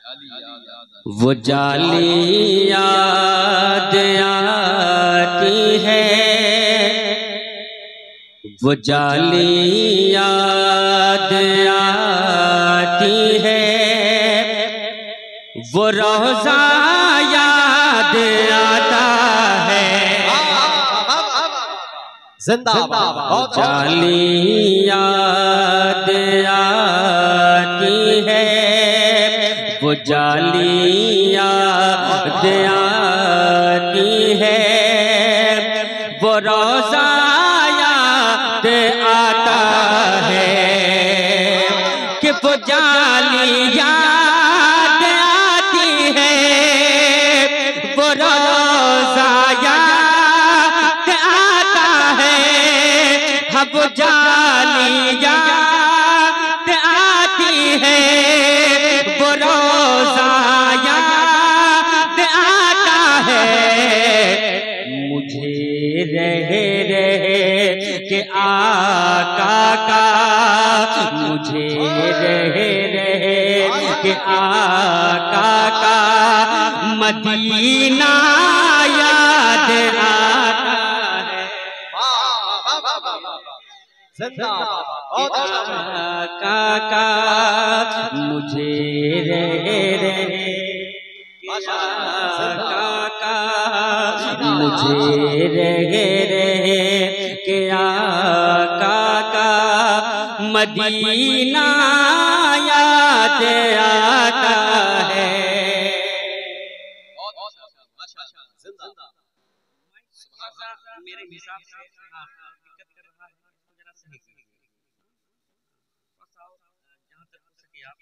वो जाली याद आती है, वो जाली याद आती है, वो रोज़ा याद आता है। जिंदाबाद। जाली याद आती है, वो जाली याद आती है, वो रोज़ा याद आता है कि वो जाली याद आती है, वो रोज़ा याद आता है। अब वो जाली याद आती है, वो रोज़ा याद आता है। मुझे रह के आका का, मुझे रह के आका का मदीना याद आता है। आका मुझे मुझे के आका का मदीना याद आता है। मेरे हिसाब से दिक्कत कर रहा है, जरा सही कीजिए। जहाँ तक हो सके आप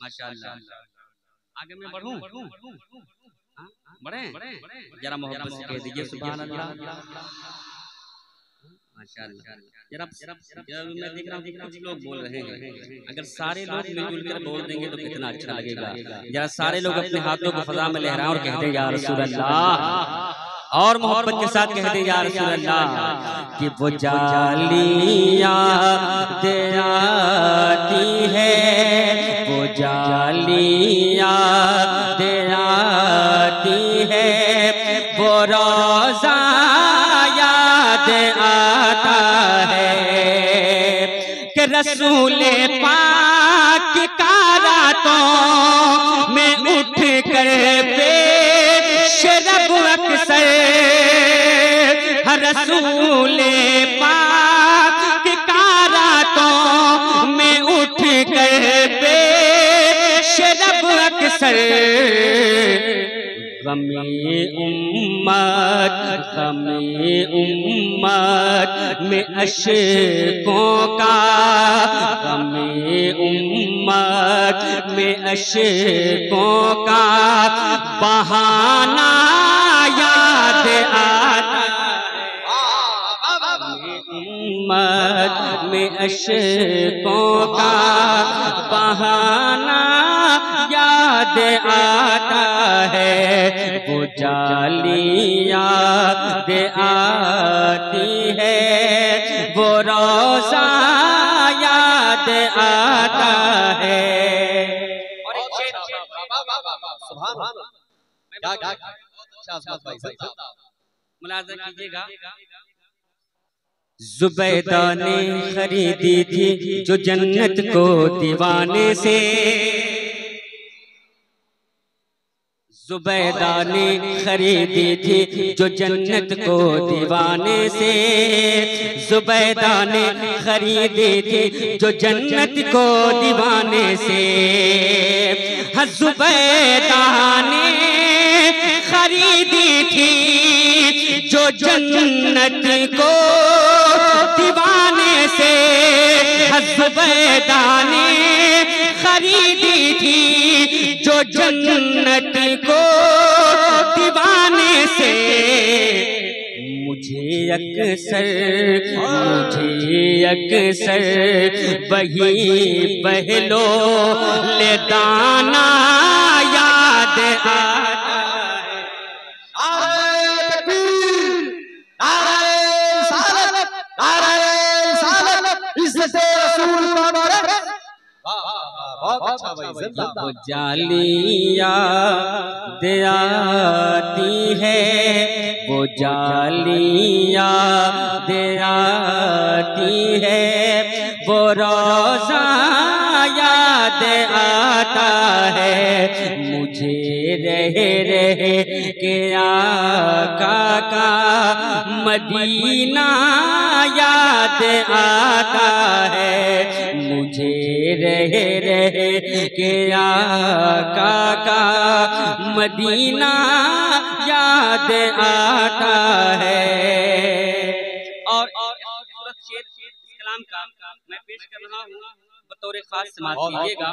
माशाअल्लाह। आगे मैं बढ़ूं? बढ़े? जरा मोहब्बत से कह दीजिए सुभान अल्लाह। माशाअल्लाह। जरा मैं देख रहा हूँ कुछ लोग बोल रहे हैं, अगर सारे लोग मिलजुल कर बोल देंगे तो कितना अच्छा लगेगा। जरा सारे लोग अपने हाथों को फजा में लहराएं और कह दें या रसूल अल्लाह, और मोहब्बत के साथ कह दें या रसूल अल्लाह कि वो जाली याद आती है, वो जाली याद आती है, वो रोज़ा याद आता है कि रसूल पाक का रातों में उठ कर बेशरब अक्सर, रसूल पाक का रातों में उठ कर बेशरब अक्सर, गमे उम्मत में अशकों का, गमे उम्मत में अशकों का बहाना याद आता है। उम्मत में अशकों का बहाना याद आता है, वो जाली याद आती है, वो रोज़ा याद आता है। और एक शेर मुलाज़ा कीजिएगा। ज़ुबैदा ने खरीदी थी जो जन्नत को दीवाने से, ज़ुबैदा ने खरीदी थी जो जन्नत को दीवाने से, ज़ुबैदा ने खरीदी थी जो जन्नत को दीवाने से, हाँ ज़ुबैदा ने खरीदी थी जो जन्नत को दीवाने से, हाँ ज़ुबैदा ने खरीदी थी जो जन्नत को दीवाने से। मुझे अक्सर वही पहलो ले दाना याद आता है। बहुत अच्छा भाई, वो जालिया दे आती है, वो जालिया दे आती है, वो रोज़ा याद आता है मुझे रह रह के आका का मदीना याद आता है मुझे रह रह के आका का मदीना याद आता है। और शेर कलाम का मैं पेश कर रहा हूँ बतौर खास समाअत कीजिएगा।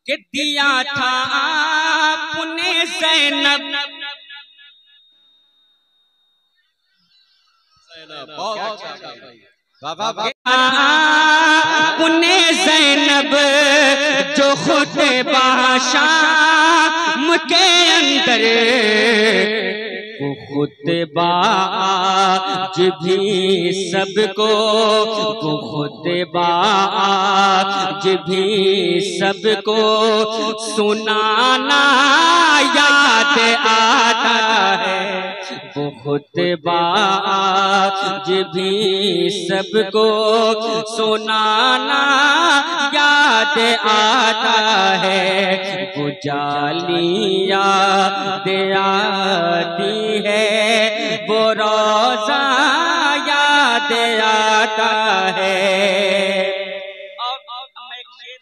कि दिया था आपने ज़ैनब, आपने ज़ैनब जो खुद शाम के अंदर, वो खुतबा आज भी सबको, वो खुतबा आज भी सबको सुनाना याद आता है, वो खुतबा आज भी सबको सुनाना याद आता है, वो जालिया दे आती है, वो रोज़ा याद आता है। और मैं एक शेर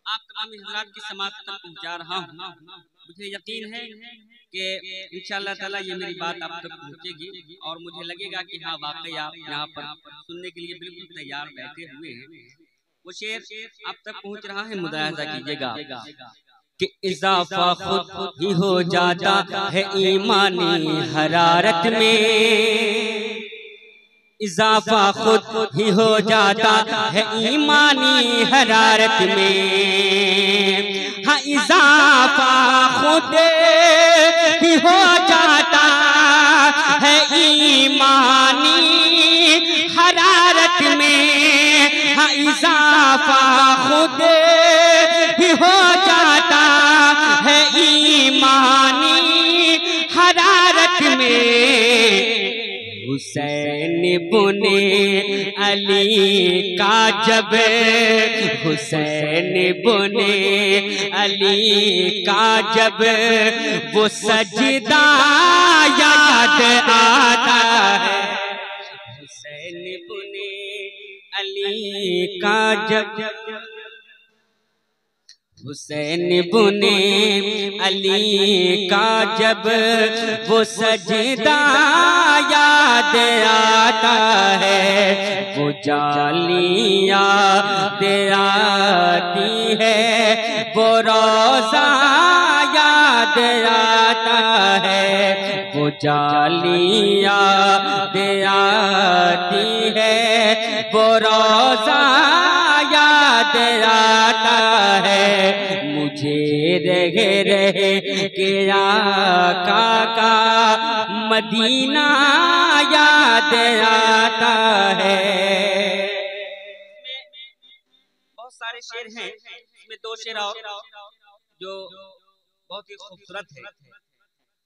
आप तमाम हज़रात की समाअत तक पहुंचा रहा हूँ। मुझे यकीन है कि इंशाअल्लाह ताला ये मेरी बात आप तक पहुंचेगी और मुझे लगेगा कि हाँ वाकई आप यहाँ पर सुनने के लिए बिल्कुल तैयार बैठे हुए हैं। वो शेर आप तक पहुंच रहा है, मुलाहिज़ा कीजिएगा कि इज़ाफ़ा खुद ही हो जाता है ईमानी हरारत में, इज़ाफ़ा खुद ही हो जाता है ईमानी हरारत में, हाँ इज़ाफ़ा खुद ही हो जाता है ईमानी हरारत में, हाँ इज़ाफ़ा खुद ही हो जाता है ईमानी हरारत में। हुसैन बुने अली का जब, हुसैन बुने अली का जब वो सजदा याद आता है, हुसैन बुने अली का जब, हुसैन बुने अली का जब वो सजदा याद आता है, वो जालिया दे आती है, वो रोज़ा याद आता है, वो जालिया दे आती है, वो रोज़ा याद आता है मुझे रह रह के आका का मदीना याद आता है। बहुत सारे शेर हैं, इसमें दो शेर और जो बहुत ही खूबसूरत है।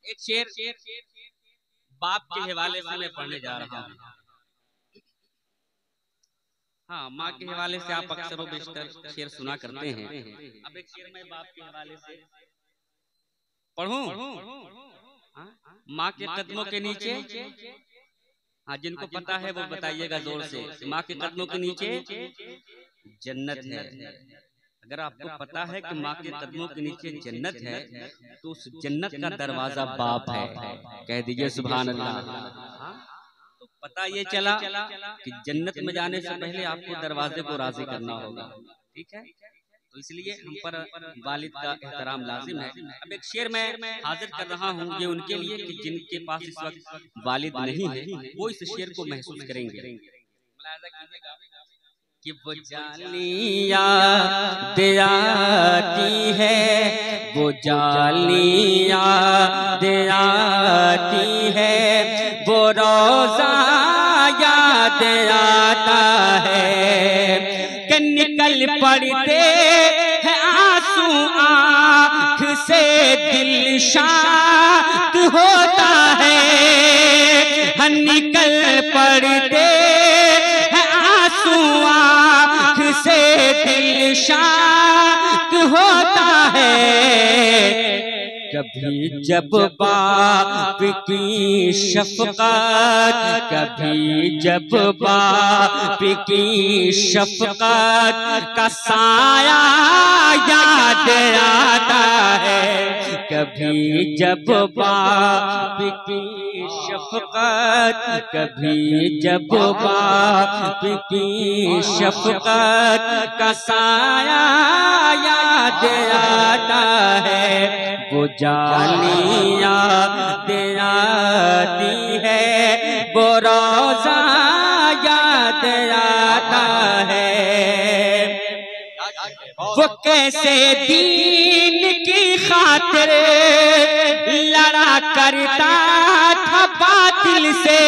एक शेर बाप के हवाले से मैं पढ़ने जा रहा हूँ। हाँ, माँ के हवाले से आप अक्सर व बेशतर शेर सुना करते हैं। अब एक शेर मैं बाप के हवाले से पढ़ूं। माँ के कदमों के नीचे, हाँ जिनको पता है वो बताइएगा जोर से, माँ के कदमों के नीचे जन्नत है। अगर आपको पता है कि माँ के कदमों के नीचे जन्नत है तो उस जन्नत का दरवाजा बाप है। कह दीजिए सुभान अल्लाह। तो पता ये चला कि जन्नत में जाने से पहले आपको दरवाजे को राजी करना होगा, ठीक है। तो इसलिए हम पर वालिद का एहतराम लाजिम है। अब एक शेर मैं हाजिर कर रहा हूँ ये उनके लिए कि जिनके पास इस वक्त वालिद नहीं है, वो इस शेर को महसूस करेंगे। कि वो जालिया दे आती है, वो जालिया दे आती है, वो रोज़ा याद आता है। पड़ते हैं आंसू आँख से दिल शांत होता है। निकल पड़ते हैं आंसू आँख से दिल शांत होता है। कभी जब बाप की शफकत, कभी जब बाप की शफकत का साया याद आता है। कभी जब बाप की शफकत, कभी जब बाप की शफकत का साया याद आता है। वो जानी याद आती है, वो रोज़ा याद आता है। वो कैसे दीन की खातिर लड़ा करता था बातिल से,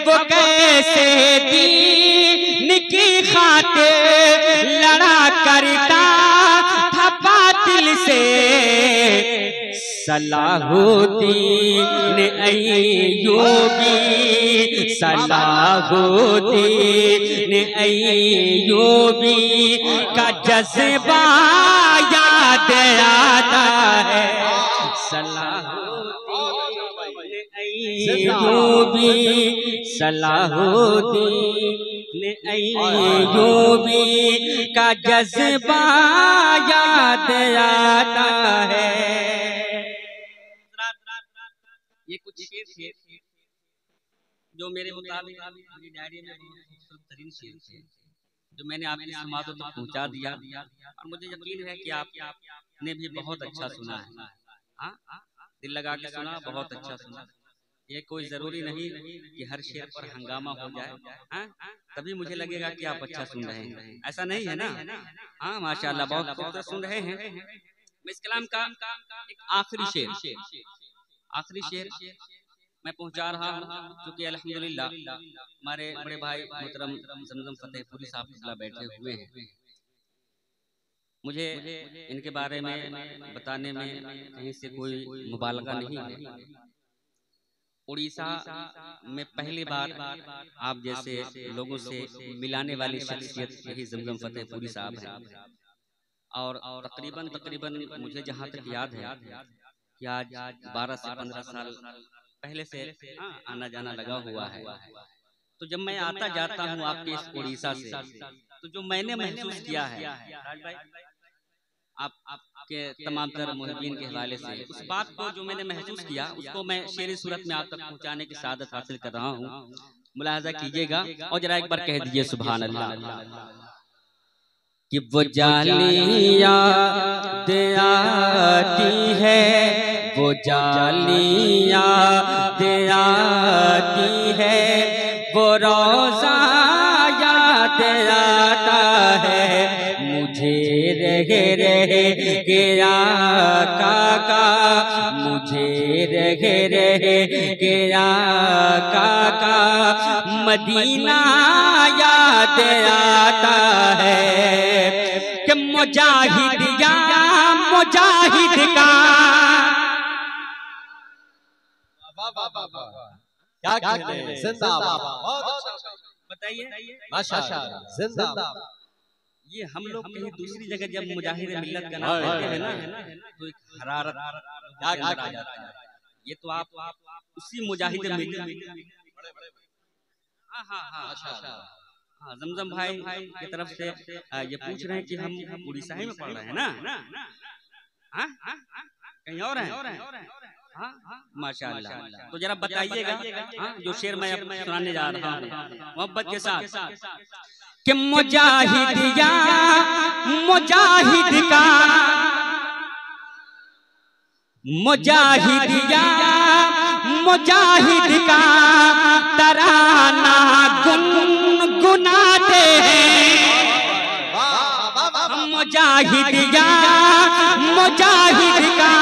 वो कैसे दीन की खातिर लड़ा करता था बातिल से। सलाहुद्दीन अय्यूबी, सलाहुद्दीन अय्यूबी का जज्बा याद आता है। सलाहुद्दीन अय्यूबी, सलाहुद्दीन अय्यूबी का जज्बा याद आता है। ये कुछ शेर थे जो मेरे मुताबिक मेरी डायरी में बहुत खूबसूरत तरीन शेर थे, जो मैंने आपकी समातों तक पहुंचा दिया और मुझे यकीन है कि आपने भी बहुत अच्छा सुना है। हाँ, दिल लगा के सुना, बहुत अच्छा सुना। ये कोई जरूरी नहीं कि हर शेर पर हंगामा हो जाए, तभी मुझे लगेगा कि आप अच्छा सुन रहे हैं, ऐसा नहीं है ना। हाँ माशाल्लाह, बहुत खूबसूरत सुन रहे हैं। मैं इस कलाम का एक आखिरी शेर मैं पहुंचा रहा हूँ, क्योंकि अल्हम्दुलिल्लाह हमारे बड़े भाई मोहतरम जमजम फतेहपुरी साहब बैठे हुए हैं। मुझे इनके बारे में बताने में कहीं से कोई मुबालगा नहीं है। उड़ीसा में पहली बार आप जैसे लोगों से मिलाने वाली शख्सियत यही जमजम फतेहपुरी साहब हैं। और तकरीबन मुझे जहाँ तक याद है कि आज 12 से 15 साल पहले से आना जाना लगा हुआ है। तो जब मैं आता जाता हूँ आपके इस उड़ीसा से, तो जो मैंने महसूस किया है आपके तमाम तर मुहिब्बीन के हवाले से, उस बात को जो मैंने महसूस किया उसको मैं शेरी सूरत में आप तक पहुँचाने की सादत हासिल कर रहा हूँ। मुलाहजा कीजिएगा और जरा एक बार कह दीजिए सुभान अल्लाह। कि वो जाली याद आती है, वो जाली याद आती है, वो रोज़ा याद आता है। मुझे रह गया काका, मुझे रह गया काका, मदीना याद आता है। कि मुजाहिद या मुजाहिद का क्या कहते हैं, जिंदाबाद। बताइए माशाअल्लाह, जिंदाबाद। ये हम लोग कहीं दूसरी जगह जब मुजाहिद मिल्लत का नाम लेते हैं ना, तो एक हरारत आ जाता है। ये तो आप उसी मुजाहिद मिल्लत। हाँ, जमजम भाई की तरफ से ये पूछ रहे हैं कि हम उड़ीसा ही में पढ़ रहे हैं ना, कहीं और हैं? माशाअल्लाह। तो जरा बताइएगा जो शेर मैं सुनाने जा रहा हूँ मोहब्बत के साथ। कि मुजाहिद या मुजाहिद का, मुजाहिद या मुजाहिद का तराना गुनगुनाते हैं। मुजाहिद या मुजाहिद का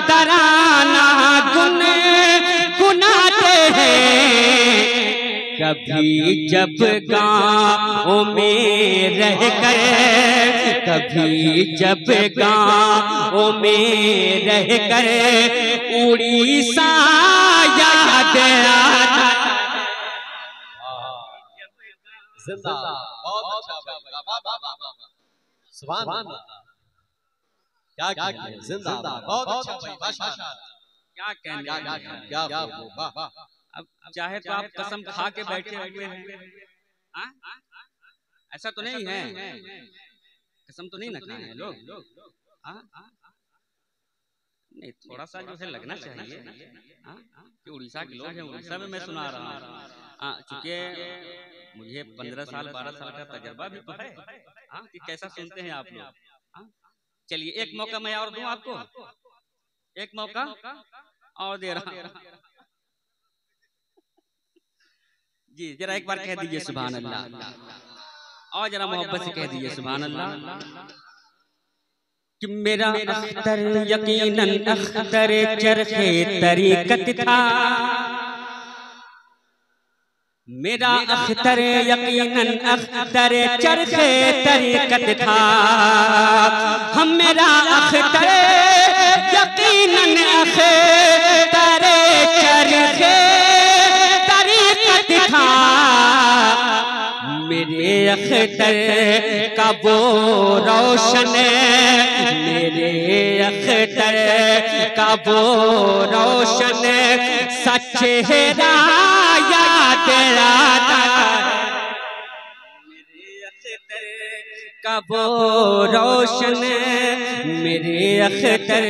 तराना गुनगुनाते हैं। कभी जब गाँव में रह कर, कभी जब गाँव में रह कर उड़ीसा याद आता। जिंदाबाद, बहुत अच्छा भाई, सुभान अल्लाह, क्या कहने, जिंदाबाद, बहुत अच्छा भाई, माशाअल्लाह, क्या कहने, क्या अब चाहे तो आप कसम खा के बैठे हुए हैं, ऐसा तो नहीं है, कसम तो नहीं ना खाए हैं लोग, नहीं थोड़ा सा जो है लगना चाहिए कि उड़ीसा के लोग हैं, उड़ीसा में मैं सुना रहा हूँ, चूंकि मुझे 15 साल 12 साल का तजर्बा भी तो है, कि कैसा सुनते हैं आप लोग। चलिए एक मौका मैं और दूं आपको, एक मौका और दे रहा हूं जी, जरा एक बार कह दीजिए सुभान अल्लाह, और जरा मोहब्बत से कह दीजिए सुभान अल्लाह। कि मेरा अख्तर यकीनन अख्तर चरखे तरीकत था, मेरा अख्तर यकीनन अख्तर चरखे तरीकत था, हम मेरा अख्तर यकीनन अख्तर चरखे तरीकत था, मेरे अख्तर का वो रोशन, मेरे अख्तर का वो रोशन सच चेहरा याद आता, मेरे अख्तर का वो रोशन, मेरे अख्तर।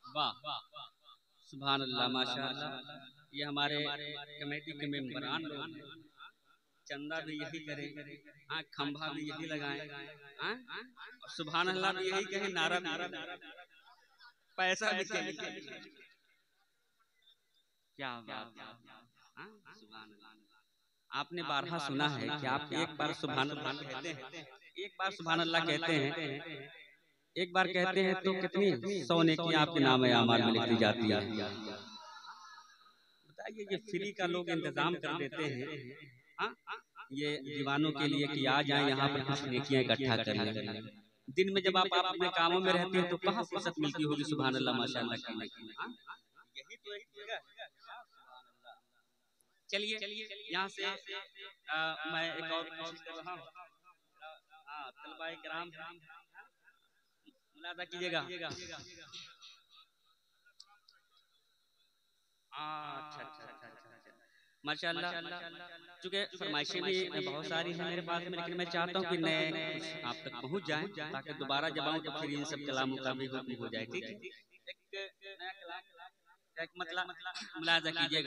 वाह सुभान अल्लाह माशाअल्लाह, ये हमारे कमेटी के मेंबरान लोग हैं, चंदा भी यही करें, खंभा भी यही लगाएं, और सुभान अल्लाह भी यही कहें, नारा पैसा भी कहें, क्या बात, सुभान अल्लाह। आपने बारहा सुना है कि आप एक बार सुभान अल्लाह कहते हैं, एक बार सुभान अल्लाह कहते हैं, एक बार कहते हैं तो कितनी 100 नेकियां आपके नाम आमाल में लिख दी जाती है। बताइए ये फ्री का लोग इंतजाम कर देते हैं, ये दीवानों के लिए कि आ जाएं यहाँ पर कुछ नेकियां इकट्ठा कर लें। दिन में जब आप अपने कामों में रहते हैं तो कहाँ फुर्सत मिलती होगी सुभान अल्लाह माशाअल्लाह करने की। यही तो एक जगह। चलिए यहाँ से मैं एक और कोशिश कर रहा हूँ, तलबाए किराम मुलादा कीजिएगा। अच्छा माशाअल्लाह, चूंकि फरमाइशें भी बहुत सारी हैं मेरे पास में, लेकिन मैं चाहता हूँ कि नए आप तक पहुँच जाएं ताकि दोबारा जब आऊँ तो फिर इन सब कलामों का भी हो जाए। ठीक है, एक नया कलाम, एक मतलब मुलादा कीजिएगा।